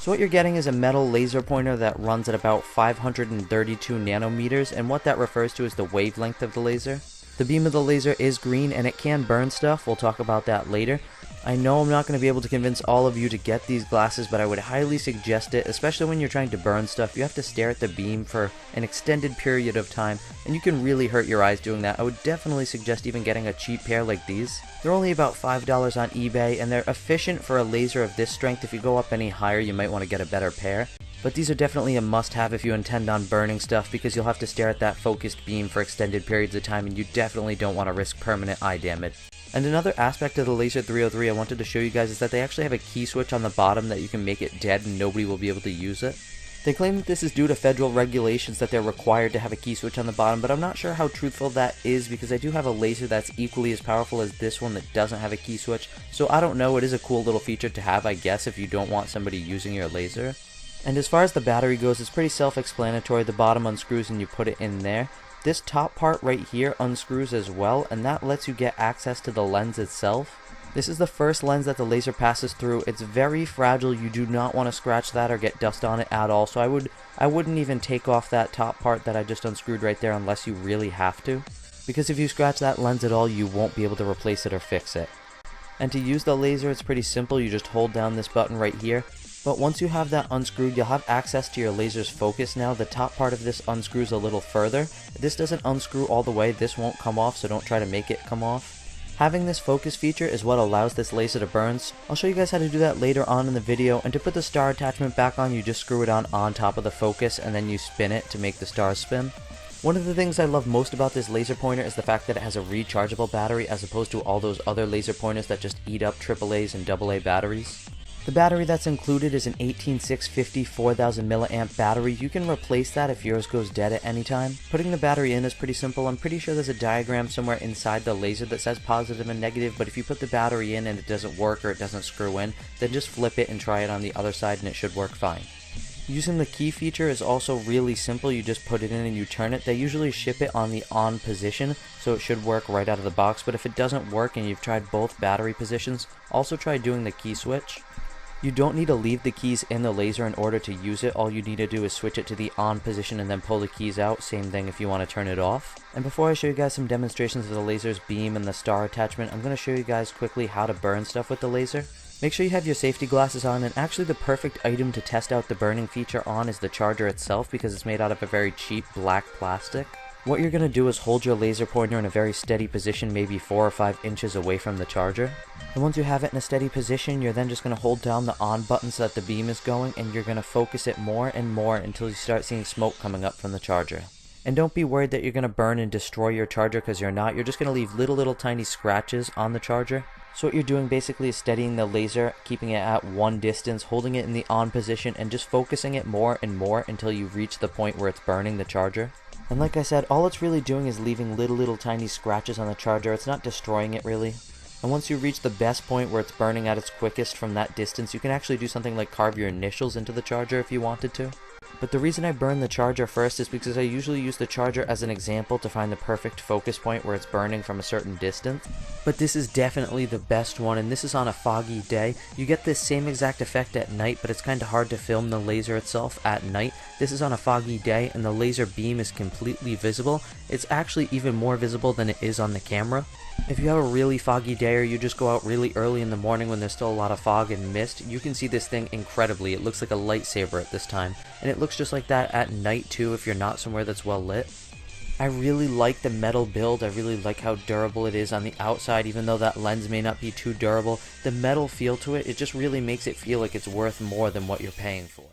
So what you're getting is a metal laser pointer that runs at about 532 nanometers, and what that refers to is the wavelength of the laser. The beam of the laser is green and it can burn stuff. We'll talk about that later. I know I'm not going to be able to convince all of you to get these glasses, but I would highly suggest it, especially when you're trying to burn stuff. You have to stare at the beam for an extended period of time, and you can really hurt your eyes doing that. I would definitely suggest even getting a cheap pair like these. They're only about $5 on eBay, and they're efficient for a laser of this strength. If you go up any higher, you might want to get a better pair. But these are definitely a must-have if you intend on burning stuff, because you'll have to stare at that focused beam for extended periods of time, and you definitely don't want to risk permanent eye damage. And another aspect of the Laser 303 I wanted to show you guys is that they actually have a key switch on the bottom that you can make it dead and nobody will be able to use it. They claim that this is due to federal regulations that they're required to have a key switch on the bottom, but I'm not sure how truthful that is, because I do have a laser that's equally as powerful as this one that doesn't have a key switch, so I don't know. It is a cool little feature to have, I guess, if you don't want somebody using your laser. And as far as the battery goes, it's pretty self-explanatory. The bottom unscrews and you put it in there. This top part right here unscrews as well, and that lets you get access to the lens itself. This is the first lens that the laser passes through. It's very fragile. You do not want to scratch that or get dust on it at all, so I wouldn't even take off that top part that I just unscrewed right there unless you really have to, because if you scratch that lens at all, you won't be able to replace it or fix it. And to use the laser, it's pretty simple. You just hold down this button right here. But once you have that unscrewed, you'll have access to your laser's focus now. The top part of this unscrews a little further. This doesn't unscrew all the way. This won't come off, so don't try to make it come off. Having this focus feature is what allows this laser to burn. I'll show you guys how to do that later on in the video. And to put the star attachment back on, you just screw it on top of the focus, and then you spin it to make the stars spin. One of the things I love most about this laser pointer is the fact that it has a rechargeable battery, as opposed to all those other laser pointers that just eat up AAAs and AA batteries. The battery that's included is an 18650 4000 milliamp battery. You can replace that if yours goes dead at any time. Putting the battery in is pretty simple. I'm pretty sure there's a diagram somewhere inside the laser that says positive and negative, but if you put the battery in and it doesn't work or it doesn't screw in, then just flip it and try it on the other side and it should work fine. Using the key feature is also really simple. You just put it in and you turn it. They usually ship it on the on position, so it should work right out of the box, but if it doesn't work and you've tried both battery positions, also try doing the key switch. You don't need to leave the keys in the laser in order to use it. All you need to do is switch it to the on position and then pull the keys out. Same thing if you want to turn it off. And before I show you guys some demonstrations of the laser's beam and the star attachment, I'm going to show you guys quickly how to burn stuff with the laser. Make sure you have your safety glasses on, and actually the perfect item to test out the burning feature on is the charger itself, because it's made out of a very cheap black plastic. What you're going to do is hold your laser pointer in a very steady position, maybe 4 or 5 inches away from the charger. And once you have it in a steady position, you're then just going to hold down the on button so that the beam is going, and you're going to focus it more and more until you start seeing smoke coming up from the charger. And don't be worried that you're going to burn and destroy your charger, because you're not. You're just going to leave little tiny scratches on the charger. So what you're doing basically is steadying the laser, keeping it at one distance, holding it in the on position, and just focusing it more and more until you reach the point where it's burning the charger. And like I said, all it's really doing is leaving little tiny scratches on the charger. It's not destroying it really. And once you reach the best point where it's burning at its quickest from that distance, you can actually do something like carve your initials into the charger if you wanted to. But the reason I burn the charger first is because I usually use the charger as an example to find the perfect focus point where it's burning from a certain distance. But this is definitely the best one, and this is on a foggy day. You get this same exact effect at night, but it's kind of hard to film the laser itself at night. This is on a foggy day, and the laser beam is completely visible. It's actually even more visible than it is on the camera. If you have a really foggy day, or you just go out really early in the morning when there's still a lot of fog and mist, you can see this thing incredibly. It looks like a lightsaber at this time, and it looks just like that at night too if you're not somewhere that's well lit. I really like the metal build. I really like how durable it is on the outside. Even though that lens may not be too durable, the metal feel to it, it just really makes it feel like it's worth more than what you're paying for.